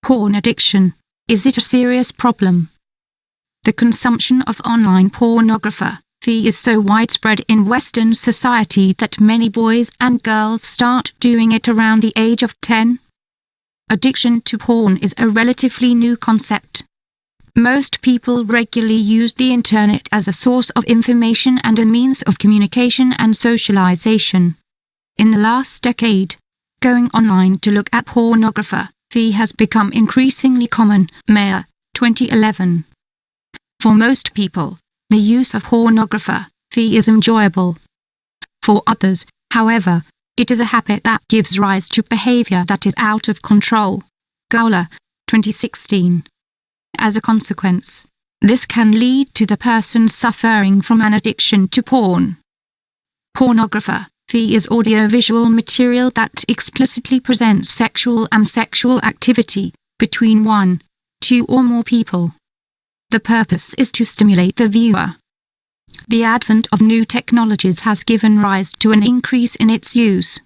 porn addiction. Is it a serious problem? The consumption of online pornography is so widespread in Western society that many boys and girls start doing it around the age of 10. Addiction to porn is a relatively new concept. Most people regularly use the internet as a source of information and a means of communication and socialization. In the last decade, going online to look at pornography has become increasingly common. Mayer, 2011. For most people, the use of pornography is enjoyable. For others, however, it is a habit that gives rise to behavior that is out of control. Gowler, 2016. As a consequence, this can lead to the person suffering from an addiction to porn. Pornography is audiovisual material that explicitly presents sexual and sexual activity between one, two or more people. The purpose is to stimulate the viewer. The advent of new technologies has given rise to an increase in its use.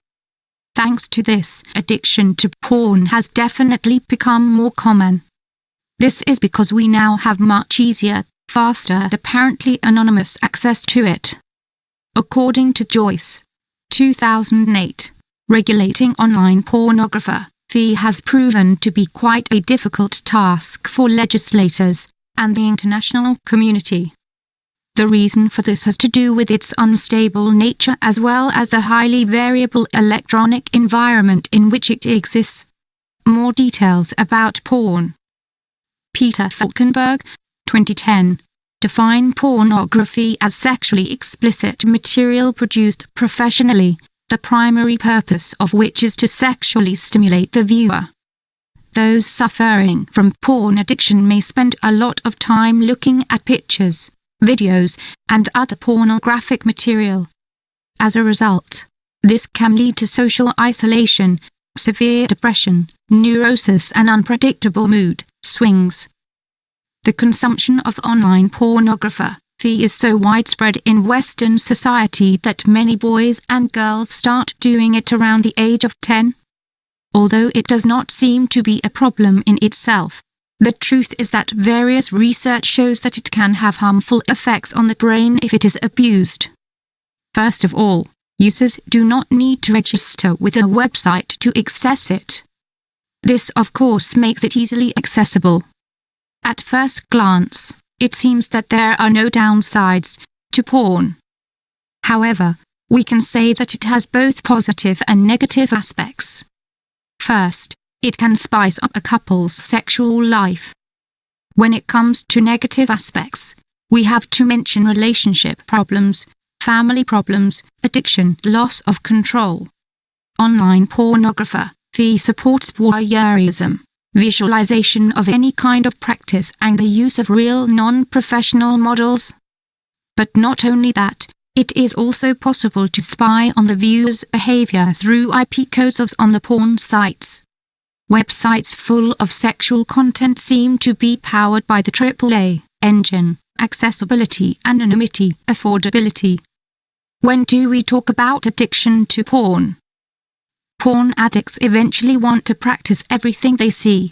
Thanks to this, addiction to porn has definitely become more common. This is because we now have much easier, faster and apparently anonymous access to it. According to Joyce, 2008, regulating online pornography has proven to be quite a difficult task for legislators and the international community. The reason for this has to do with its unstable nature as well as the highly variable electronic environment in which it exists. More details about porn. Peter Falkenberg, 2010. Define pornography as sexually explicit material produced professionally, the primary purpose of which is to sexually stimulate the viewer. Those suffering from porn addiction may spend a lot of time looking at pictures, videos, and other pornographic material. As a result, this can lead to social isolation, severe depression, neurosis and unpredictable mood swings. The consumption of online pornography is so widespread in Western society that many boys and girls start doing it around the age of 10. Although it does not seem to be a problem in itself, the truth is that various research shows that it can have harmful effects on the brain if it is abused. First of all, users do not need to register with a website to access it. This, of course, makes it easily accessible. At first glance, it seems that there are no downsides to porn. However, we can say that it has both positive and negative aspects. First, it can spice up a couple's sexual life. When it comes to negative aspects, we have to mention relationship problems, family problems, addiction, loss of control. Online pornography supports voyeurism, visualization of any kind of practice and the use of real non-professional models. But not only that, it is also possible to spy on the viewer's behavior through IP codes on the porn sites. Websites full of sexual content seem to be powered by the AAA engine, accessibility, anonymity, affordability. When do we talk about addiction to porn? Porn addicts eventually want to practice everything they see.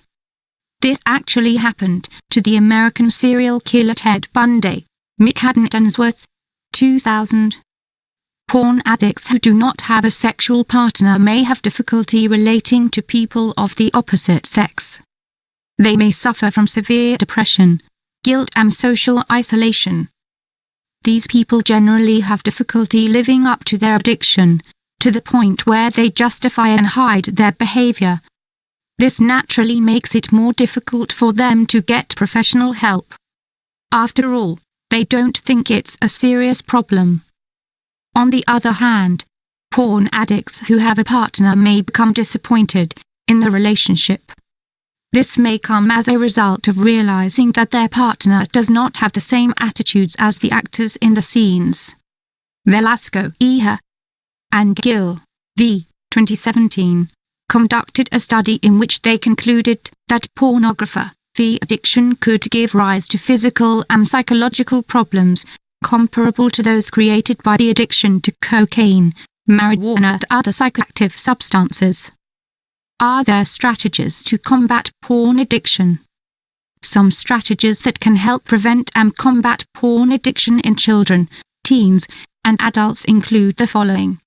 This actually happened to the American serial killer Ted Bundy, Mick Haddon-Unsworth, 2000. Porn addicts who do not have a sexual partner may have difficulty relating to people of the opposite sex. They may suffer from severe depression, guilt and social isolation. These people generally have difficulty living up to their addiction, to the point where they justify and hide their behavior. This naturally makes it more difficult for them to get professional help. After all, they don't think it's a serious problem. On the other hand, porn addicts who have a partner may become disappointed in the relationship. This may come as a result of realizing that their partner does not have the same attitudes as the actors in the scenes. Velasco, E.H. and Gill, v. 2017, conducted a study in which they concluded that pornography addiction could give rise to physical and psychological problems comparable to those created by the addiction to cocaine, marijuana and other psychoactive substances. Are there strategies to combat porn addiction? Some strategies that can help prevent and combat porn addiction in children, teens, and adults include the following.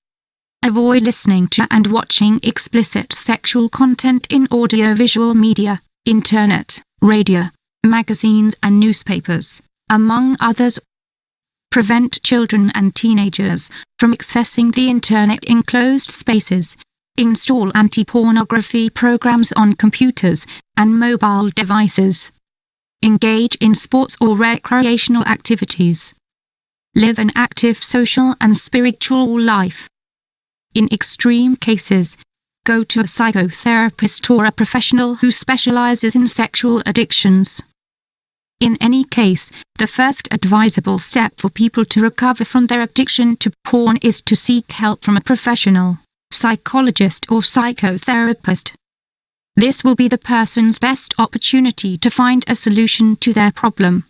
Avoid listening to and watching explicit sexual content in audiovisual media, internet, radio, magazines and newspapers, among others. Prevent children and teenagers from accessing the internet in closed spaces. Install anti-pornography programs on computers and mobile devices. Engage in sports or recreational activities. Live an active social and spiritual life. In extreme cases, go to a psychotherapist or a professional who specializes in sexual addictions. In any case, the first advisable step for people to recover from their addiction to porn is to seek help from a professional, psychologist or psychotherapist. This will be the person's best opportunity to find a solution to their problem.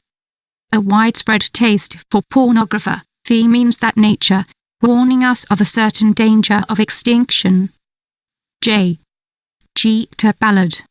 A widespread taste for pornography means that nature, warning us of a certain danger of extinction. J. G. Ballard.